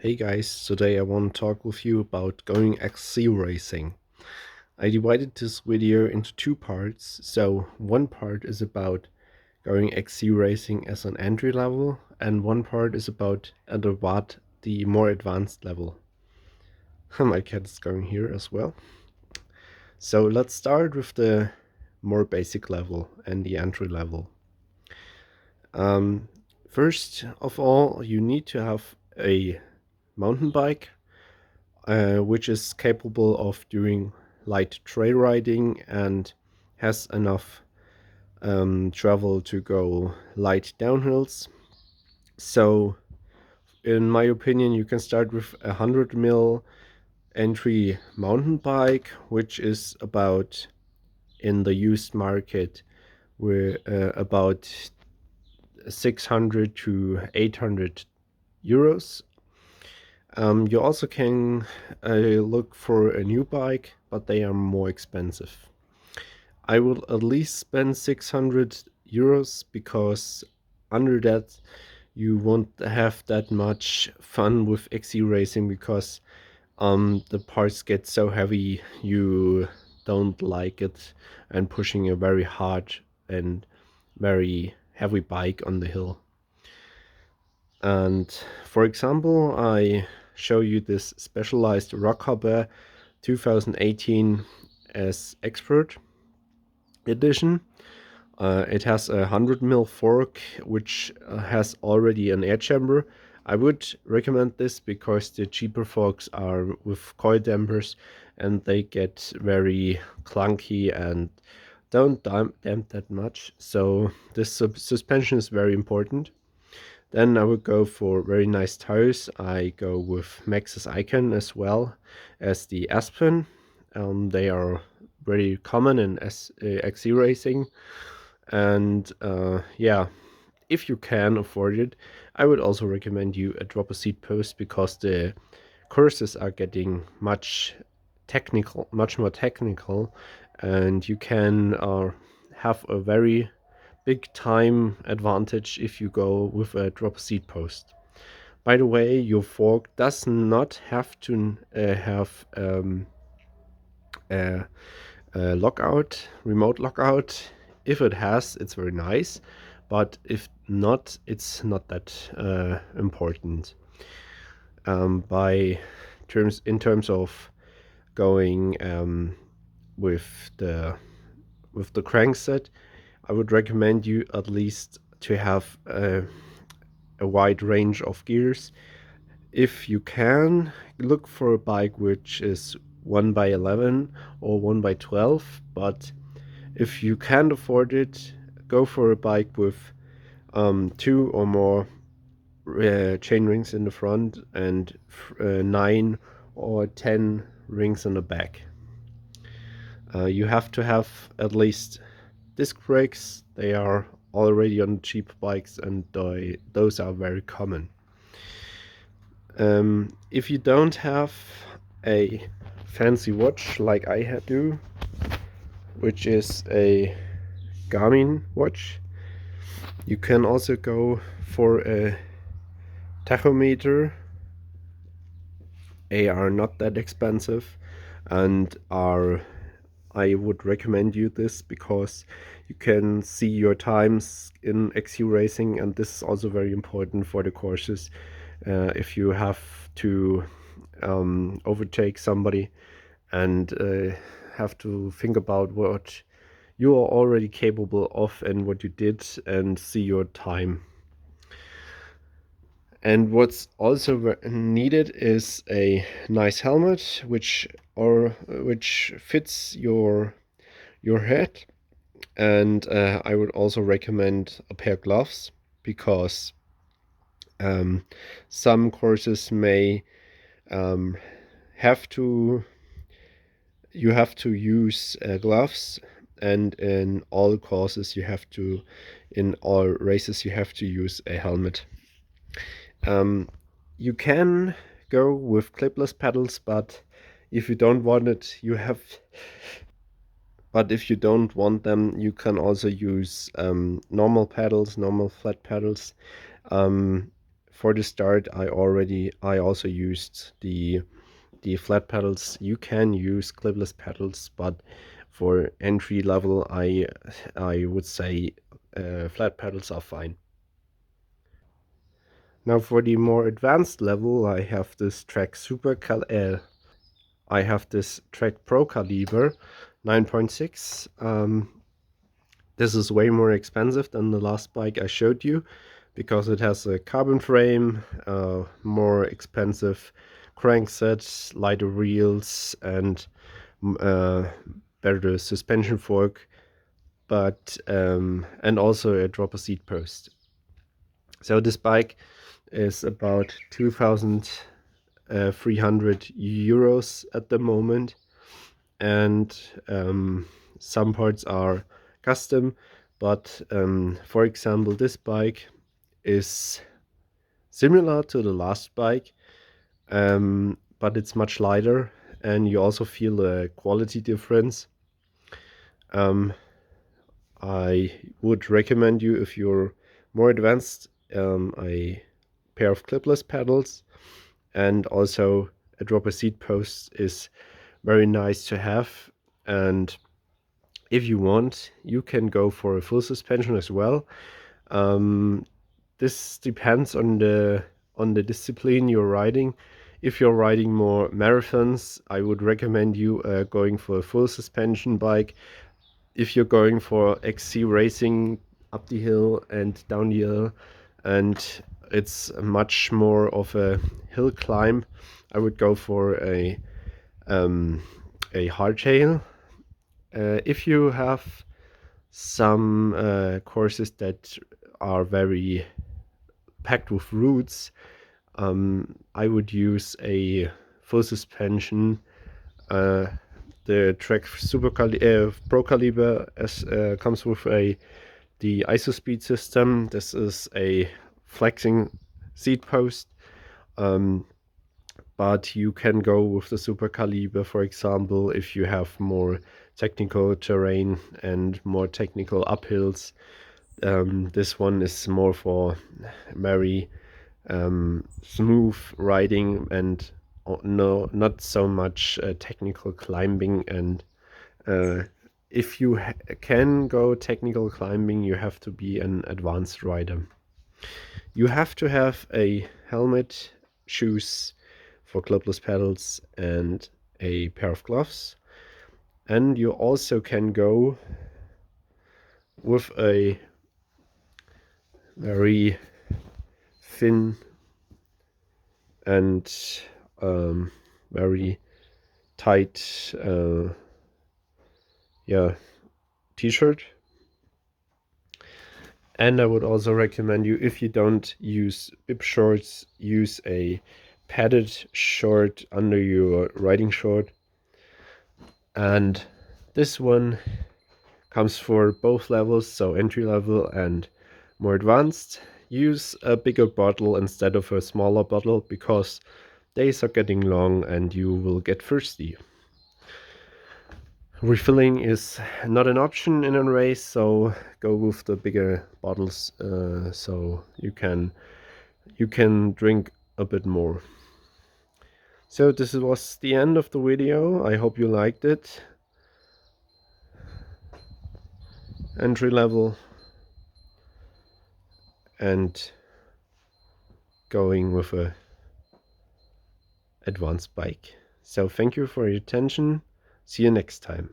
Hey guys, today I want to talk with you about going XC racing. I divided this video into two parts. So one part is about going XC racing as an entry level, and one part is about the more advanced level. My cat is going here as well. So let's start with the more basic level and the entry level. First of all, you need to have a mountain bike which is capable of doing light trail riding and has enough travel to go light downhills. So, in my opinion, you can start with a 100 mil entry mountain bike, which is about in the used market, we're about 600 to 800 euros. You also can look for a new bike, but they are more expensive. I will at least spend 600 euros because under that you won't have that much fun with XC racing because the parts get so heavy you don't like it and pushing a very hard and very heavy bike on the hill. And for example, I show you this specialized Rockhopper 2018 as Expert edition. It has a 100 mil fork, which has already an air chamber. I would recommend this because the cheaper forks are with coil dampers and they get very clunky and don't damp that much. So this suspension is very important. Then I would go for very nice tires. I go with Maxxis Icon as well as the Aspen. They are very common in XC racing. And yeah, if you can afford it, I would also recommend you a drop a seat post because the courses are getting much more technical, and you can have a very big time advantage if you go with a drop seat post. By the way, your fork does not have to have a, remote lockout. If it has, it's very nice, but if not, it's not that important. By terms of going with the crankset, I would recommend you at least to have a wide range of gears. If you can, look for a bike which is 1 by 11 or 1 by 12, but if you can't afford it, go for a bike with two or more chain rings in the front and 9 or 10 rings in the back. You have to have at least disc brakes. They are already on cheap bikes and those are very common. If you don't have a fancy watch like I do, which is a Garmin watch, you can also go for a tachometer. They are not that expensive and I would recommend you this because you can see your times in XU racing, and this is also very important for the courses. If you have to overtake somebody and have to think about what you are already capable of and what you did and see your time. And what's also needed is a nice helmet which fits your head. And I would also recommend a pair of gloves because some courses may have to use gloves, and in all courses in all races you have to use a helmet. You can go with clipless pedals, but if you don't want it, if you don't want them, you can also use normal flat pedals. for the start, I also used the flat pedals. You can use clipless pedals, but for entry level, I would say flat pedals are fine. Now for the more advanced level, I have this Track Pro caliber 9.6. This is way more expensive than the last bike I showed you because it has a carbon frame, more expensive crankset, lighter wheels, and better suspension fork, but and also a dropper seat post. So this bike is about 2,300 euros at the moment, and some parts are custom, but for example, this bike is similar to the last bike, but it's much lighter, and you also feel a quality difference. I would recommend you, if you're more advanced, a pair of clipless pedals, and also a dropper seat post is very nice to have. And if you want, you can go for a full suspension as well. This depends on the discipline you're riding. If you're riding more marathons, I would recommend you going for a full suspension bike. If you're going for XC racing up the hill and down the hill, and it's much more of a hill climb, I would go for a hardtail. If you have some courses that are very packed with roots, I would use a full suspension. The Trek Pro Caliber comes with the ISOSpeed system. This is a flexing seat post, but you can go with the Super Caliber, for example, if you have more technical terrain and more technical uphills. This one is more for very smooth riding and not so much technical climbing. And if you can go technical climbing, you have to be an advanced rider. You have to have a helmet, shoes for clipless pedals, and a pair of gloves. And you also can go with a very thin and very tight t-shirt. And I would also recommend you, if you don't use bib shorts, use a padded short under your riding short. And this one comes for both levels, so entry level and more advanced. Use a bigger bottle instead of a smaller bottle because days are getting long and you will get thirsty. Refilling is not an option in a race, so go with the bigger bottles so you can drink a bit more. So this was the end of the video. I hope you liked it. Entry level and going with a advanced bike. So thank you for your attention. See you next time.